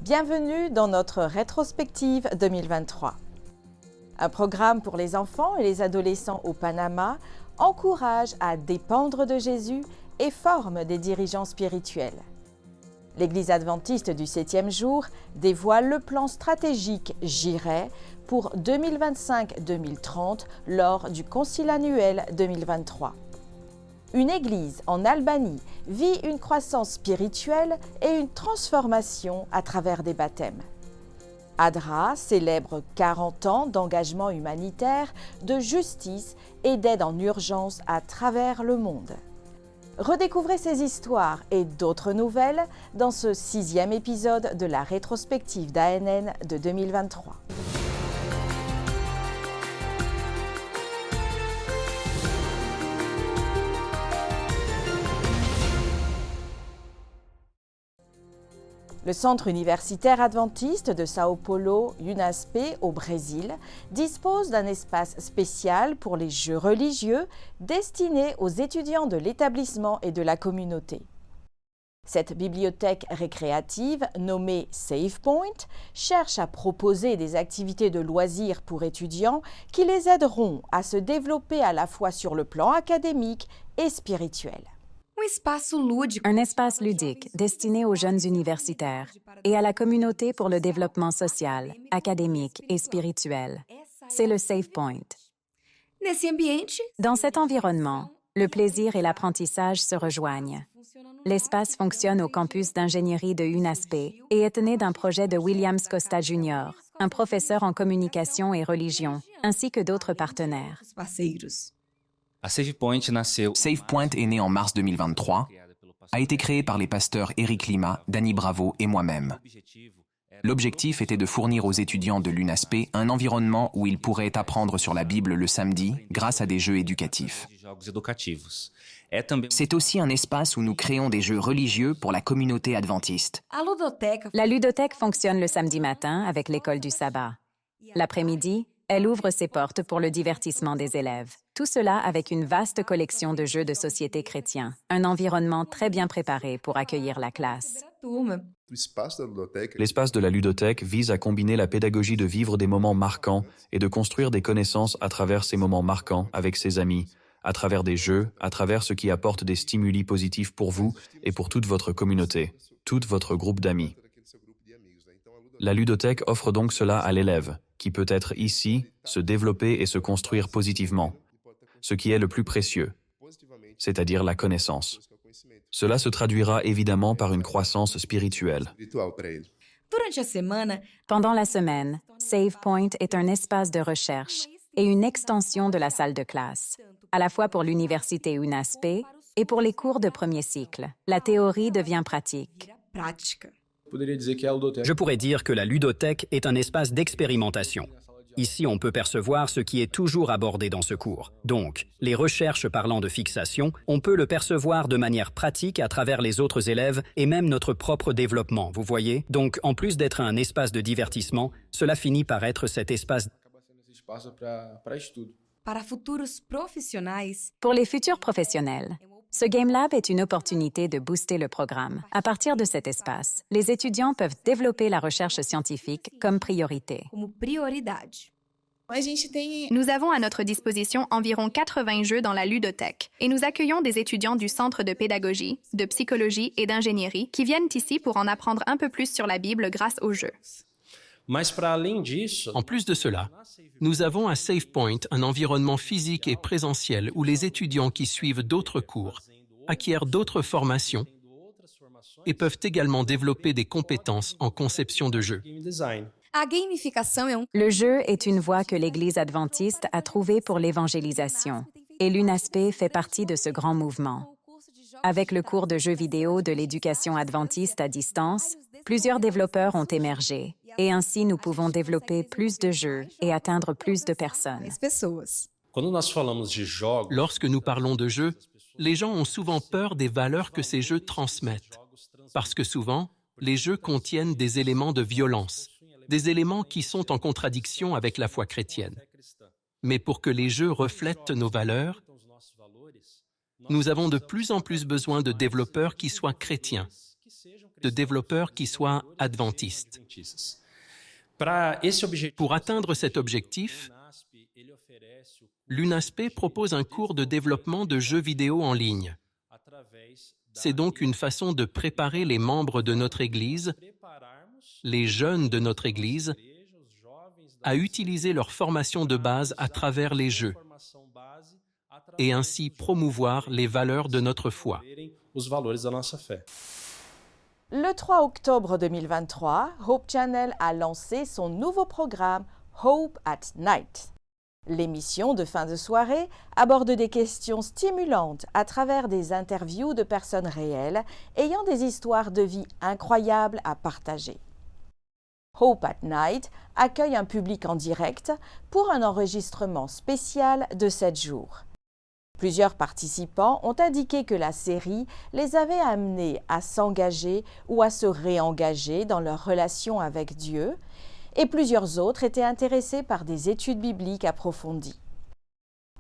Bienvenue dans notre rétrospective 2023. Un programme pour les enfants et les adolescents au Panama encourage à dépendre de Jésus et forme des dirigeants spirituels. L'Église adventiste du 7e jour dévoile le plan stratégique JIREH pour 2025-2030 lors du Concile annuel 2023. Une église en Albanie vit une croissance spirituelle et une transformation à travers des baptêmes. ADRA célèbre 40 ans d'engagement humanitaire, de justice et d'aide en urgence à travers le monde. Redécouvrez ces histoires et d'autres nouvelles dans ce 6e épisode de la rétrospective d'ANN de 2023. Le Centre universitaire adventiste de São Paulo, UNASP, au Brésil, dispose d'un espace spécial pour les jeux religieux destinés aux étudiants de l'établissement et de la communauté. Cette bibliothèque récréative, nommée SavePoint, cherche à proposer des activités de loisirs pour étudiants qui les aideront à se développer à la fois sur le plan académique et spirituel. Un espace ludique destiné aux jeunes universitaires et à la communauté pour le développement social, académique et spirituel. C'est le SavePoint. Dans cet environnement, le plaisir et l'apprentissage se rejoignent. L'espace fonctionne au campus d'ingénierie de UNASP et est né d'un projet de Williams Costa Jr., un professeur en communication et religion, ainsi que d'autres partenaires. SavePoint est né en mars 2023, a été créé par les pasteurs Éric Lima, Danny Bravo et moi-même. L'objectif était de fournir aux étudiants de l'UNASP un environnement où ils pourraient apprendre sur la Bible le samedi grâce à des jeux éducatifs. C'est aussi un espace où nous créons des jeux religieux pour la communauté adventiste. La ludothèque fonctionne le samedi matin avec l'école du sabbat. L'après-midi, elle ouvre ses portes pour le divertissement des élèves. Tout cela avec une vaste collection de jeux de société chrétiens, un environnement très bien préparé pour accueillir la classe. L'espace de la ludothèque vise à combiner la pédagogie de vivre des moments marquants et de construire des connaissances à travers ces moments marquants avec ses amis, à travers des jeux, à travers ce qui apporte des stimuli positifs pour vous et pour toute votre communauté, tout votre groupe d'amis. La ludothèque offre donc cela à l'élève, qui peut être ici, se développer et se construire positivement, ce qui est le plus précieux, c'est-à-dire la connaissance. Cela se traduira évidemment par une croissance spirituelle. Pendant la semaine, SavePoint est un espace de recherche et une extension de la salle de classe, à la fois pour l'université UNASP et pour les cours de premier cycle. La théorie devient pratique. Je pourrais dire que la ludothèque est un espace d'expérimentation. Ici, on peut percevoir ce qui est toujours abordé dans ce cours. Donc, les recherches parlant de fixation, on peut le percevoir de manière pratique à travers les autres élèves et même notre propre développement, vous voyez? Donc, en plus d'être un espace de divertissement, cela finit par être cet espace. Pour les futurs professionnels, ce Game Lab est une opportunité de booster le programme. À partir de cet espace, les étudiants peuvent développer la recherche scientifique comme priorité. Nous avons à notre disposition environ 80 jeux dans la ludothèque et nous accueillons des étudiants du Centre de pédagogie, de psychologie et d'ingénierie qui viennent ici pour en apprendre un peu plus sur la Bible grâce aux jeux. En plus de cela, nous avons à SavePoint un environnement physique et présentiel où les étudiants qui suivent d'autres cours acquièrent d'autres formations et peuvent également développer des compétences en conception de jeux. Le jeu est une voie que l'Église adventiste a trouvée pour l'évangélisation, et l'UNASP fait partie de ce grand mouvement. Avec le cours de jeux vidéo de l'éducation adventiste à distance, plusieurs développeurs ont émergé, et ainsi nous pouvons développer plus de jeux et atteindre plus de personnes. Lorsque nous parlons de jeux, les gens ont souvent peur des valeurs que ces jeux transmettent, parce que souvent, les jeux contiennent des éléments de violence, des éléments qui sont en contradiction avec la foi chrétienne. Mais pour que les jeux reflètent nos valeurs, nous avons de plus en plus besoin de développeurs qui soient chrétiens de développeurs qui soient adventistes. Pour atteindre cet objectif, l'UNASP propose un cours de développement de jeux vidéo en ligne. C'est donc une façon de préparer les membres de notre Église, les jeunes de notre Église, à utiliser leur formation de base à travers les jeux et ainsi promouvoir les valeurs de notre foi. Le 3 octobre 2023, Hope Channel a lancé son nouveau programme Hope at Night. L'émission de fin de soirée aborde des questions stimulantes à travers des interviews de personnes réelles ayant des histoires de vie incroyables à partager. Hope at Night accueille un public en direct pour un enregistrement spécial de 7 jours. Plusieurs participants ont indiqué que la série les avait amenés à s'engager ou à se réengager dans leur relation avec Dieu, et plusieurs autres étaient intéressés par des études bibliques approfondies.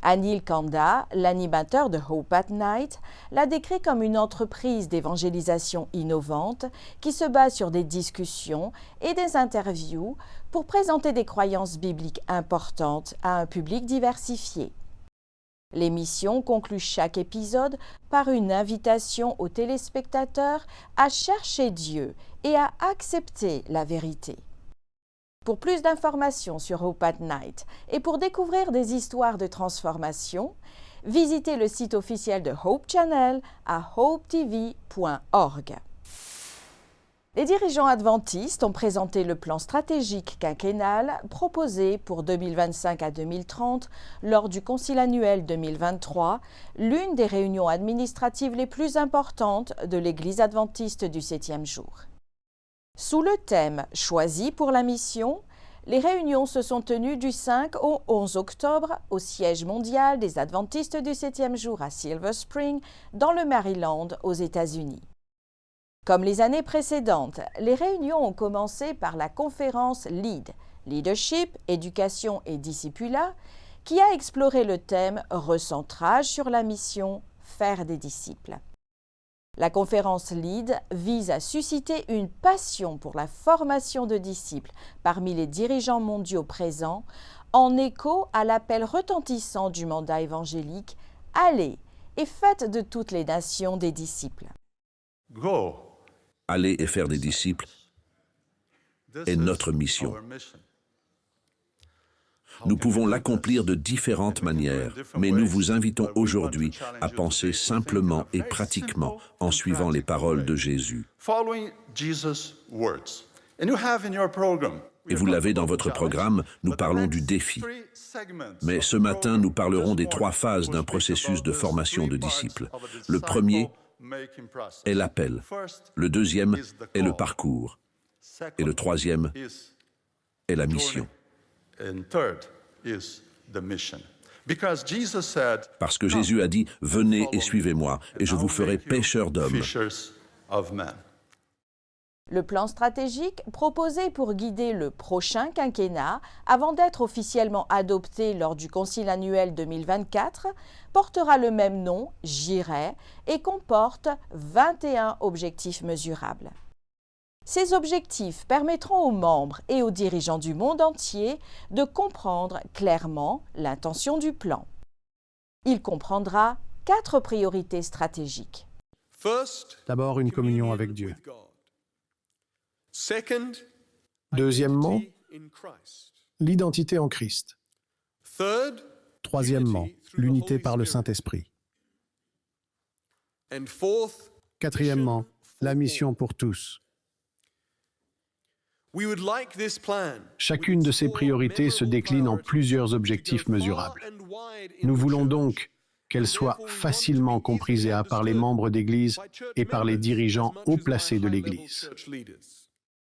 Anil Kanda, l'animateur de Hope at Night, l'a décrit comme une entreprise d'évangélisation innovante qui se base sur des discussions et des interviews pour présenter des croyances bibliques importantes à un public diversifié. L'émission conclut chaque épisode par une invitation aux téléspectateurs à chercher Dieu et à accepter la vérité. Pour plus d'informations sur Hope at Night et pour découvrir des histoires de transformation, visitez le site officiel de Hope Channel à hopetv.org. Les dirigeants adventistes ont présenté le plan stratégique quinquennal proposé pour 2025 à 2030 lors du Concile annuel 2023, l'une des réunions administratives les plus importantes de l'Église adventiste du 7e jour. Sous le thème choisi pour la mission, les réunions se sont tenues du 5 au 11 octobre au siège mondial des adventistes du 7e jour à Silver Spring, dans le Maryland, aux États-Unis. Comme les années précédentes, les réunions ont commencé par la conférence LEAD, Leadership, Éducation et Discipulat, qui a exploré le thème recentrage sur la mission faire des disciples. La conférence LEAD vise à susciter une passion pour la formation de disciples parmi les dirigeants mondiaux présents, en écho à l'appel retentissant du mandat évangélique « Allez et faites de toutes les nations des disciples ». Aller et faire des disciples est notre mission. Nous pouvons l'accomplir de différentes manières, mais nous vous invitons aujourd'hui à penser simplement et pratiquement en suivant les paroles de Jésus. Et vous l'avez dans votre programme, nous parlons du défi. Mais ce matin, nous parlerons des 3 phases d'un processus de formation de disciples. Le premier est l'appel, le deuxième est le parcours, et le troisième est la mission. Parce que Jésus a dit « Venez et suivez-moi, et je vous ferai pêcheurs d'hommes ». Le plan stratégique proposé pour guider le prochain quinquennat, avant d'être officiellement adopté lors du Concile annuel 2024, portera le même nom, J'irai, et comporte 21 objectifs mesurables. Ces objectifs permettront aux membres et aux dirigeants du monde entier de comprendre clairement l'intention du plan. Il comprendra 4 priorités stratégiques. D'abord, une communion avec Dieu. Deuxièmement, l'identité en Christ. Troisièmement, l'unité par le Saint-Esprit. Quatrièmement, la mission pour tous. Chacune de ces priorités se décline en plusieurs objectifs mesurables. Nous voulons donc qu'elles soient facilement comprises par les membres d'Église et par les dirigeants haut placés de l'Église.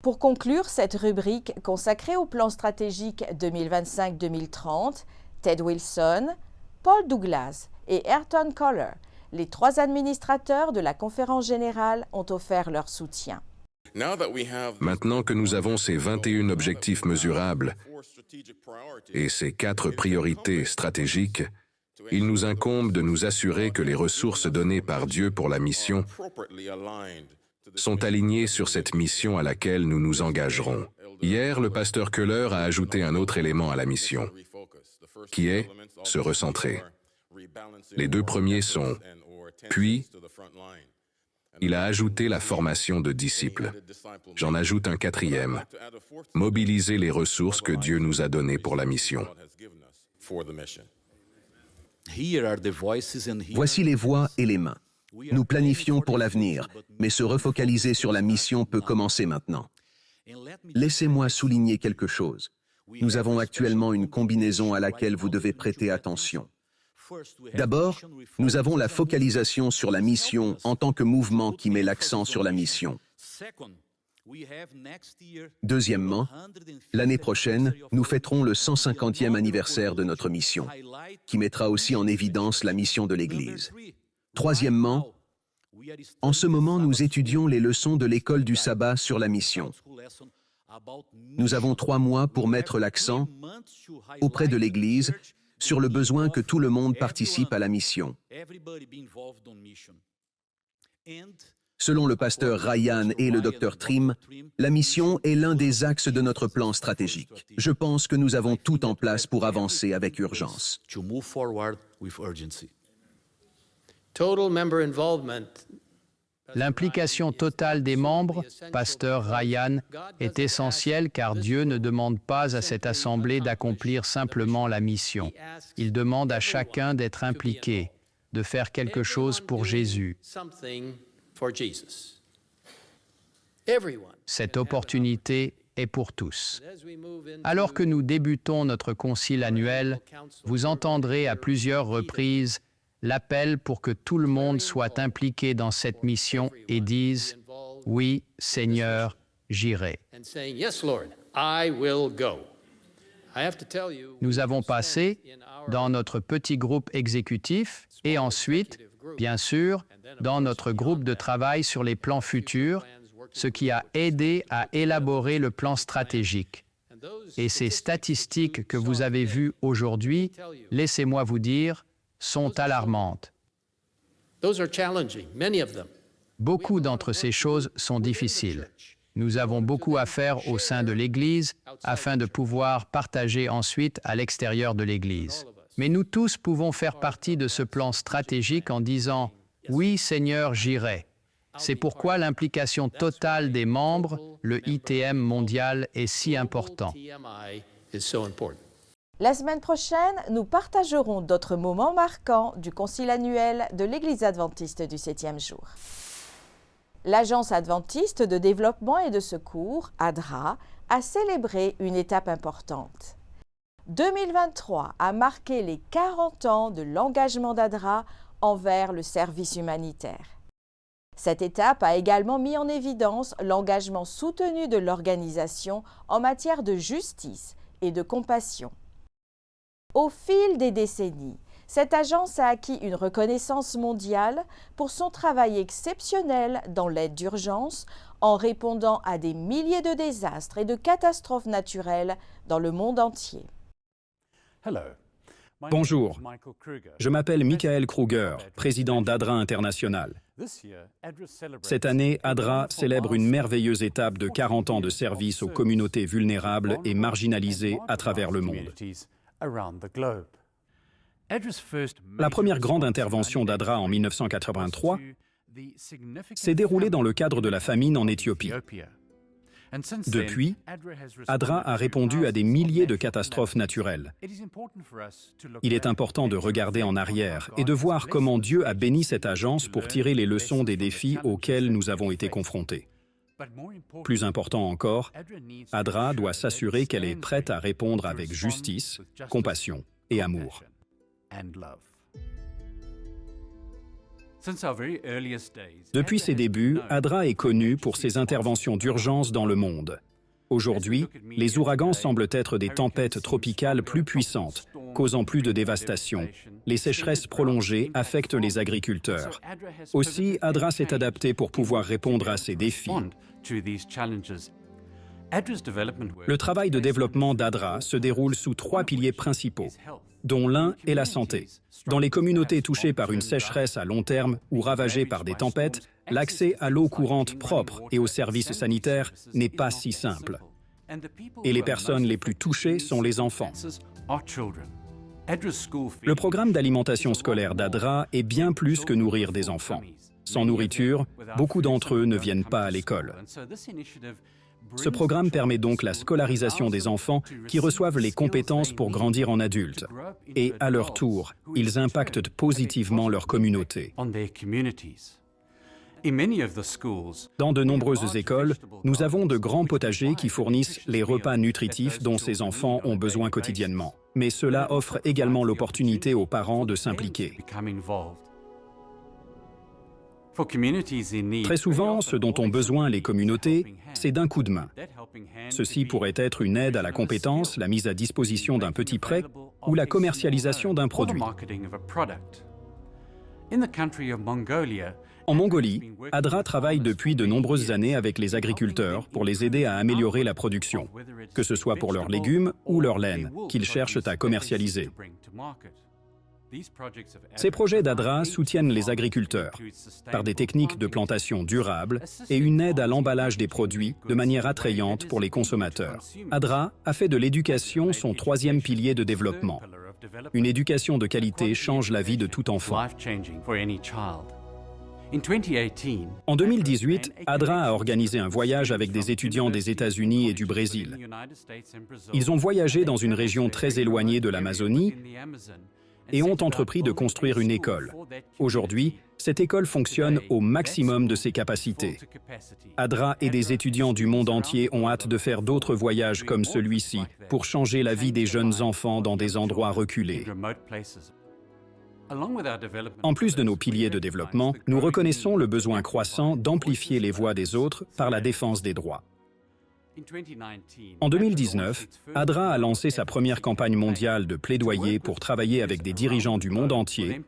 Pour conclure cette rubrique consacrée au plan stratégique 2025-2030, Ted Wilson, Paul Douglas et Ayrton Coller, les 3 administrateurs de la conférence générale, ont offert leur soutien. Maintenant que nous avons ces 21 objectifs mesurables et ces 4 priorités stratégiques, il nous incombe de nous assurer que les ressources données par Dieu pour la mission sont alignés sur cette mission à laquelle nous nous engagerons. Hier, le pasteur Keller a ajouté un autre élément à la mission, qui est se recentrer. Les deux premiers sont « puis », il a ajouté la formation de disciples. J'en ajoute un quatrième, mobiliser les ressources que Dieu nous a données pour la mission. Voici les voix et les mains. Nous planifions pour l'avenir, mais se refocaliser sur la mission peut commencer maintenant. Laissez-moi souligner quelque chose. Nous avons actuellement une combinaison à laquelle vous devez prêter attention. D'abord, nous avons la focalisation sur la mission en tant que mouvement qui met l'accent sur la mission. Deuxièmement, l'année prochaine, nous fêterons le 150e anniversaire de notre mission, qui mettra aussi en évidence la mission de l'Église. Troisièmement, en ce moment, nous étudions les leçons de l'école du sabbat sur la mission. Nous avons 3 mois pour mettre l'accent auprès de l'Église sur le besoin que tout le monde participe à la mission. Selon le pasteur Ryan et le docteur Trim, la mission est l'un des axes de notre plan stratégique. Je pense que nous avons tout en place pour avancer avec urgence. L'implication totale des membres, pasteur Ryan, est essentielle car Dieu ne demande pas à cette assemblée d'accomplir simplement la mission. Il demande à chacun d'être impliqué, de faire quelque chose pour Jésus. Cette opportunité est pour tous. Alors que nous débutons notre concile annuel, vous entendrez à plusieurs reprises l'appel pour que tout le monde soit impliqué dans cette mission et dise « Oui, Seigneur, j'irai ». Nous avons passé, dans notre petit groupe exécutif et ensuite, bien sûr, dans notre groupe de travail sur les plans futurs, ce qui a aidé à élaborer le plan stratégique. Et ces statistiques que vous avez vues aujourd'hui, laissez-moi vous dire, sont alarmantes. Beaucoup d'entre ces choses sont difficiles. Nous avons beaucoup à faire au sein de l'Église afin de pouvoir partager ensuite à l'extérieur de l'Église. Mais nous tous pouvons faire partie de ce plan stratégique en disant « Oui, Seigneur, j'irai ». C'est pourquoi l'implication totale des membres, le ITM mondial, est si important. La semaine prochaine, nous partagerons d'autres moments marquants du Concile annuel de l'Église adventiste du 7e jour. L'Agence adventiste de développement et de secours, ADRA, a célébré une étape importante. 2023 a marqué les 40 ans de l'engagement d'ADRA envers le service humanitaire. Cette étape a également mis en évidence l'engagement soutenu de l'organisation en matière de justice et de compassion. Au fil des décennies, cette agence a acquis une reconnaissance mondiale pour son travail exceptionnel dans l'aide d'urgence en répondant à des milliers de désastres et de catastrophes naturelles dans le monde entier. Bonjour, je m'appelle Michael Kruger, président d'ADRA International. Cette année, ADRA célèbre une merveilleuse étape de 40 ans de service aux communautés vulnérables et marginalisées à travers le monde. La première grande intervention d'ADRA en 1983 s'est déroulée dans le cadre de la famine en Éthiopie. Depuis, ADRA a répondu à des milliers de catastrophes naturelles. Il est important de regarder en arrière et de voir comment Dieu a béni cette agence pour tirer les leçons des défis auxquels nous avons été confrontés. Plus important encore, ADRA doit s'assurer qu'elle est prête à répondre avec justice, compassion et amour. Depuis ses débuts, ADRA est connu pour ses interventions d'urgence dans le monde. Aujourd'hui, les ouragans semblent être des tempêtes tropicales plus puissantes, causant plus de dévastation. Les sécheresses prolongées affectent les agriculteurs. Aussi, ADRA s'est adapté pour pouvoir répondre à ces défis. Le travail de développement d'ADRA se déroule sous 3 piliers principaux. dont l'un est la santé. Dans les communautés touchées par une sécheresse à long terme ou ravagées par des tempêtes, l'accès à l'eau courante propre et aux services sanitaires n'est pas si simple. Et les personnes les plus touchées sont les enfants. Le programme d'alimentation scolaire d'ADRA est bien plus que nourrir des enfants. Sans nourriture, beaucoup d'entre eux ne viennent pas à l'école. Ce programme permet donc la scolarisation des enfants qui reçoivent les compétences pour grandir en adultes. Et à leur tour, ils impactent positivement leur communauté. Dans de nombreuses écoles, nous avons de grands potagers qui fournissent les repas nutritifs dont ces enfants ont besoin quotidiennement. Mais cela offre également l'opportunité aux parents de s'impliquer. Très souvent, ce dont ont besoin les communautés, c'est d'un coup de main. Ceci pourrait être une aide à la compétence, la mise à disposition d'un petit prêt ou la commercialisation d'un produit. En Mongolie, ADRA travaille depuis de nombreuses années avec les agriculteurs pour les aider à améliorer la production, que ce soit pour leurs légumes ou leur laine, qu'ils cherchent à commercialiser. Ces projets d'ADRA soutiennent les agriculteurs par des techniques de plantation durables et une aide à l'emballage des produits de manière attrayante pour les consommateurs. ADRA a fait de l'éducation son troisième pilier de développement. Une éducation de qualité change la vie de tout enfant. En 2018, ADRA a organisé un voyage avec des étudiants des États-Unis et du Brésil. Ils ont voyagé dans une région très éloignée de l'Amazonie et ont entrepris de construire une école. Aujourd'hui, cette école fonctionne au maximum de ses capacités. ADRA et des étudiants du monde entier ont hâte de faire d'autres voyages comme celui-ci pour changer la vie des jeunes enfants dans des endroits reculés. En plus de nos piliers de développement, nous reconnaissons le besoin croissant d'amplifier les voix des autres par la défense des droits. En 2019, ADRA a lancé sa première campagne mondiale de plaidoyer pour travailler avec des dirigeants du monde entier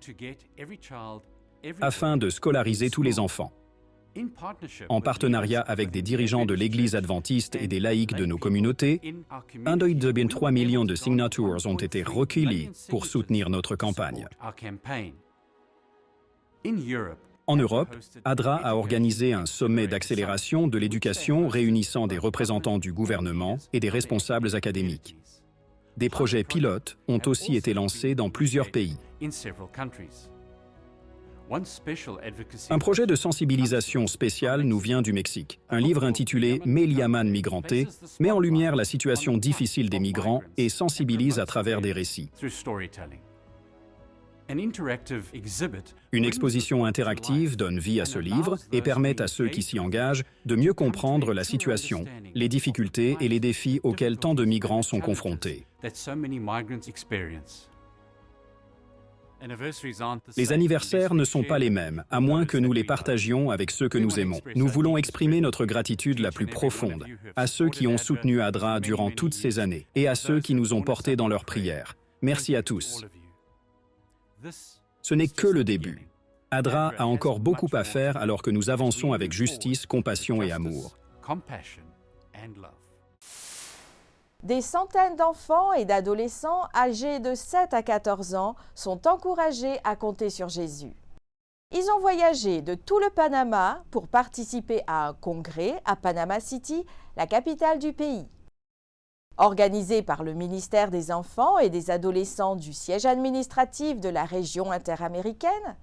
afin de scolariser tous les enfants. En partenariat avec des dirigeants de l'Église adventiste et des laïcs de nos communautés, 1,3 million de signatures ont été recueillies pour soutenir notre campagne. En Europe, ADRA a organisé un sommet d'accélération de l'éducation réunissant des représentants du gouvernement et des responsables académiques. Des projets pilotes ont aussi été lancés dans plusieurs pays. Un projet de sensibilisation spécial nous vient du Mexique. Un livre intitulé « Me llaman migrante » met en lumière la situation difficile des migrants et sensibilise à travers des récits. Une exposition interactive donne vie à ce livre et permet à ceux qui s'y engagent de mieux comprendre la situation, les difficultés et les défis auxquels tant de migrants sont confrontés. Les anniversaires ne sont pas les mêmes, à moins que nous les partagions avec ceux que nous aimons. Nous voulons exprimer notre gratitude la plus profonde à ceux qui ont soutenu ADRA durant toutes ces années et à ceux qui nous ont portés dans leurs prières. Merci à tous. Ce n'est que le début. ADRA a encore beaucoup à faire alors que nous avançons avec justice, compassion et amour. Des centaines d'enfants et d'adolescents âgés de 7 à 14 ans sont encouragés à compter sur Jésus. Ils ont voyagé de tout le Panama pour participer à un congrès à Panama City, la capitale du pays. Organisé par le ministère des Enfants et des Adolescents du siège administratif de la région interaméricaine,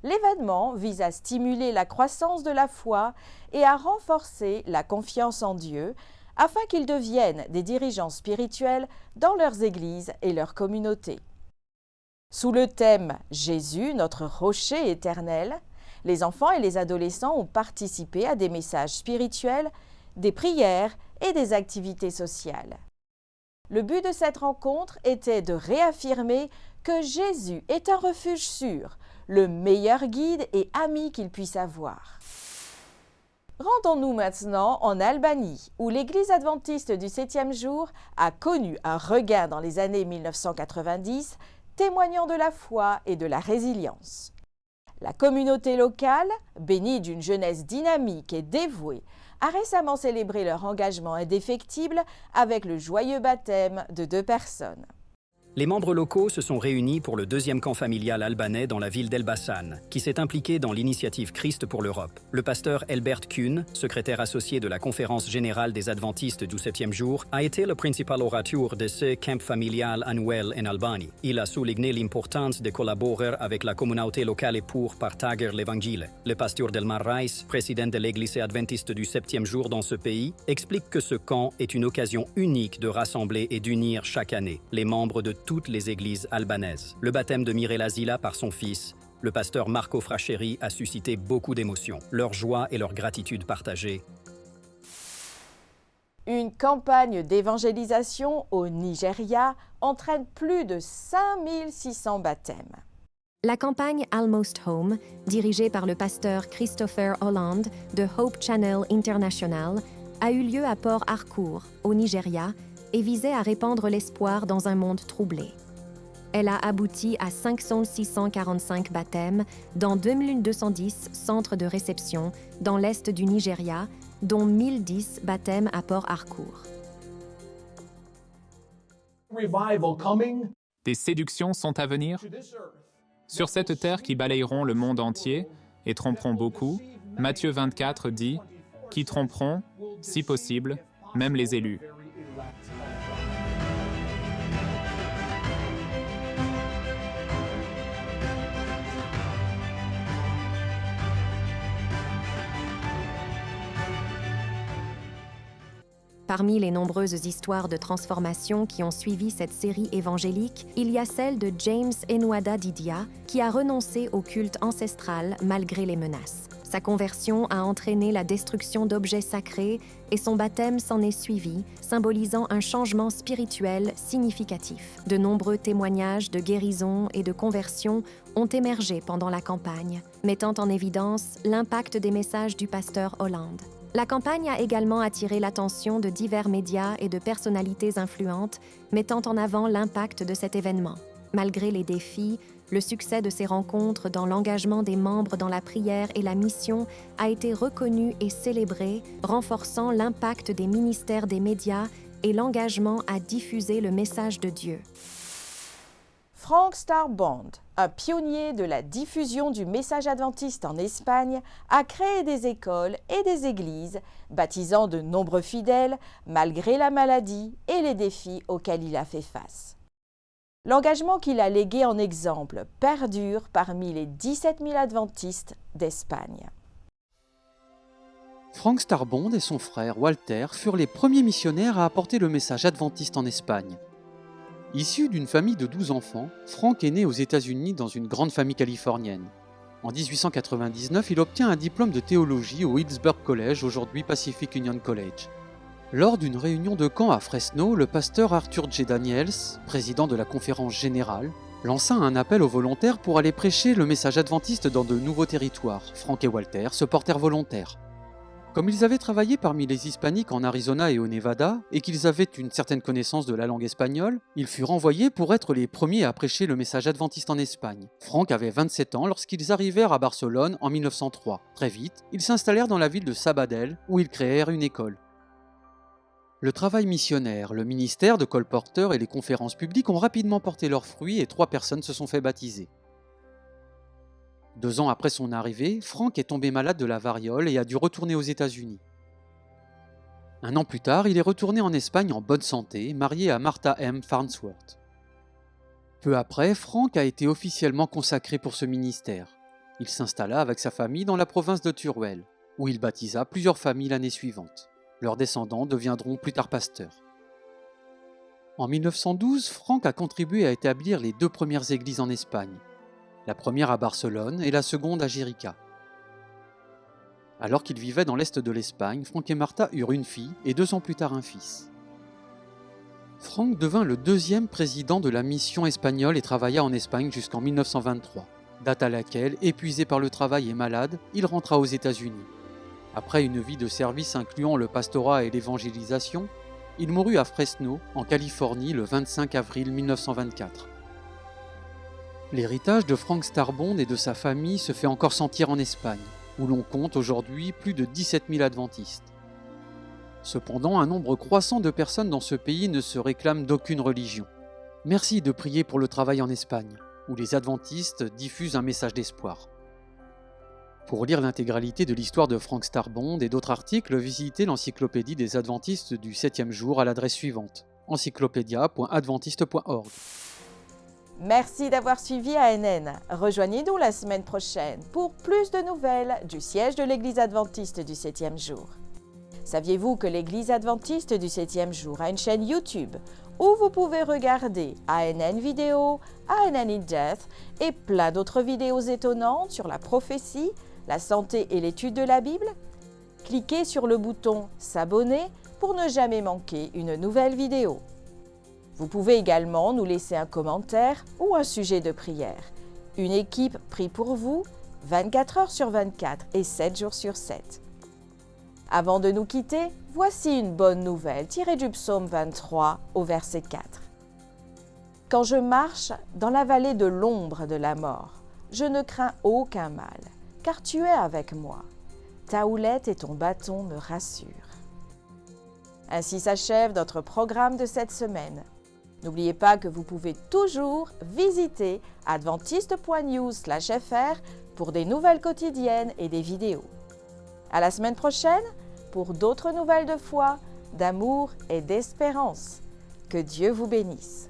l'événement vise à stimuler la croissance de la foi et à renforcer la confiance en Dieu afin qu'ils deviennent des dirigeants spirituels dans leurs églises et leurs communautés. Sous le thème « Jésus, notre rocher éternel », les enfants et les adolescents ont participé à des messages spirituels, des prières et des activités sociales. Le but de cette rencontre était de réaffirmer que Jésus est un refuge sûr, le meilleur guide et ami qu'il puisse avoir. Rendons-nous maintenant en Albanie, où l'Église adventiste du 7e jour a connu un regain dans les années 1990, témoignant de la foi et de la résilience. La communauté locale, bénie d'une jeunesse dynamique et dévouée, a récemment célébré leur engagement indéfectible avec le joyeux baptême de 2 personnes. Les membres locaux se sont réunis pour le deuxième camp familial albanais dans la ville d'Elbasan, qui s'est impliqué dans l'initiative Christ pour l'Europe. Le pasteur Elbert Kuhn, secrétaire associé de la Conférence générale des Adventistes du 7e jour, a été le principal orateur de ce camp familial annuel en Albanie. Il a souligné l'importance de collaborer avec la communauté locale pour partager l'Évangile. Le pasteur Delmar Rice, président de l'Église adventiste du 7e jour dans ce pays, explique que ce camp est une occasion unique de rassembler et d'unir chaque année les membres de toutes les églises albanaises. Le baptême de Mirella Zila par son fils, le pasteur Marco Fracheri, a suscité beaucoup d'émotions. Leur joie et leur gratitude partagée. Une campagne d'évangélisation au Nigeria entraîne plus de 5600 baptêmes. La campagne Almost Home, dirigée par le pasteur Christopher Holland de Hope Channel International, a eu lieu à Port Harcourt, au Nigeria, et visait à répandre l'espoir dans un monde troublé. Elle a abouti à 5645 baptêmes dans 2210 centres de réception dans l'est du Nigeria, dont 1010 baptêmes à Port Harcourt. Des séductions sont à venir sur cette terre qui balayeront le monde entier et tromperont beaucoup. Matthieu 24 dit « qui tromperont, si possible, même les élus ». Parmi les nombreuses histoires de transformation qui ont suivi cette série évangélique, il y a celle de James Enwada Didia, qui a renoncé au culte ancestral malgré les menaces. Sa conversion a entraîné la destruction d'objets sacrés et son baptême s'en est suivi, symbolisant un changement spirituel significatif. De nombreux témoignages de guérison et de conversion ont émergé pendant la campagne, mettant en évidence l'impact des messages du pasteur Holland. La campagne a également attiré l'attention de divers médias et de personnalités influentes, mettant en avant l'impact de cet événement. Malgré les défis, le succès de ces rencontres dans l'engagement des membres dans la prière et la mission a été reconnu et célébré, renforçant l'impact des ministères des médias et l'engagement à diffuser le message de Dieu. Frank Starbond, un pionnier de la diffusion du message adventiste en Espagne, a créé des écoles et des églises, baptisant de nombreux fidèles malgré la maladie et les défis auxquels il a fait face. L'engagement qu'il a légué en exemple perdure parmi les 17 000 adventistes d'Espagne. Frank Starbond et son frère Walter furent les premiers missionnaires à apporter le message adventiste en Espagne. Issu d'une famille de 12 enfants, Frank est né aux États-Unis dans une grande famille californienne. En 1899, il obtient un diplôme de théologie au Hillsborough College, aujourd'hui Pacific Union College. Lors d'une réunion de camp à Fresno, le pasteur Arthur J. Daniels, président de la conférence générale, lança un appel aux volontaires pour aller prêcher le message adventiste dans de nouveaux territoires. Frank et Walter se portèrent volontaires. Comme ils avaient travaillé parmi les hispaniques en Arizona et au Nevada, et qu'ils avaient une certaine connaissance de la langue espagnole, ils furent envoyés pour être les premiers à prêcher le message adventiste en Espagne. Frank avait 27 ans lorsqu'ils arrivèrent à Barcelone en 1903. Très vite, ils s'installèrent dans la ville de Sabadell, où ils créèrent une école. Le travail missionnaire, le ministère de colporteurs et les conférences publiques ont rapidement porté leurs fruits et 3 personnes se sont fait baptiser. 2 ans après son arrivée, Frank est tombé malade de la variole et a dû retourner aux États-Unis. 1 an plus tard, il est retourné en Espagne en bonne santé, marié à Martha M. Farnsworth. Peu après, Frank a été officiellement consacré pour ce ministère. Il s'installa avec sa famille dans la province de Teruel, où il baptisa plusieurs familles l'année suivante. Leurs descendants deviendront plus tard pasteurs. En 1912, Frank a contribué à établir les 2 premières églises en Espagne. La première à Barcelone et la seconde à Jérica. Alors qu'ils vivaient dans l'est de l'Espagne, Frank et Martha eurent une fille et 2 ans plus tard un fils. Frank devint le 2e président de la mission espagnole et travailla en Espagne jusqu'en 1923, date à laquelle, épuisé par le travail et malade, il rentra aux États-Unis. Après une vie de service incluant le pastorat et l'évangélisation, il mourut à Fresno, en Californie, le 25 avril 1924. L'héritage de Frank Starbond et de sa famille se fait encore sentir en Espagne, où l'on compte aujourd'hui plus de 17 000 adventistes. Cependant, un nombre croissant de personnes dans ce pays ne se réclament d'aucune religion. Merci de prier pour le travail en Espagne, où les adventistes diffusent un message d'espoir. Pour lire l'intégralité de l'histoire de Frank Starbond et d'autres articles, visitez l'encyclopédie des adventistes du 7e jour à l'adresse suivante, encyclopédia.adventiste.org. Merci d'avoir suivi ANN. Rejoignez-nous la semaine prochaine pour plus de nouvelles du siège de l'Église adventiste du 7e jour. Saviez-vous que l'Église adventiste du 7e jour a une chaîne YouTube où vous pouvez regarder ANN Vidéo, ANN in Depth et plein d'autres vidéos étonnantes sur la prophétie, la santé et l'étude de la Bible? Cliquez sur le bouton « S'abonner » pour ne jamais manquer une nouvelle vidéo. Vous pouvez également nous laisser un commentaire ou un sujet de prière. Une équipe prie pour vous 24 heures sur 24 et 7 jours sur 7. Avant de nous quitter, voici une bonne nouvelle tirée du psaume 23 au verset 4. « Quand je marche dans la vallée de l'ombre de la mort, je ne crains aucun mal, car tu es avec moi. Ta houlette et ton bâton me rassurent. » Ainsi s'achève notre programme de cette semaine. N'oubliez pas que vous pouvez toujours visiter adventiste.news/fr pour des nouvelles quotidiennes et des vidéos. À la semaine prochaine pour d'autres nouvelles de foi, d'amour et d'espérance. Que Dieu vous bénisse.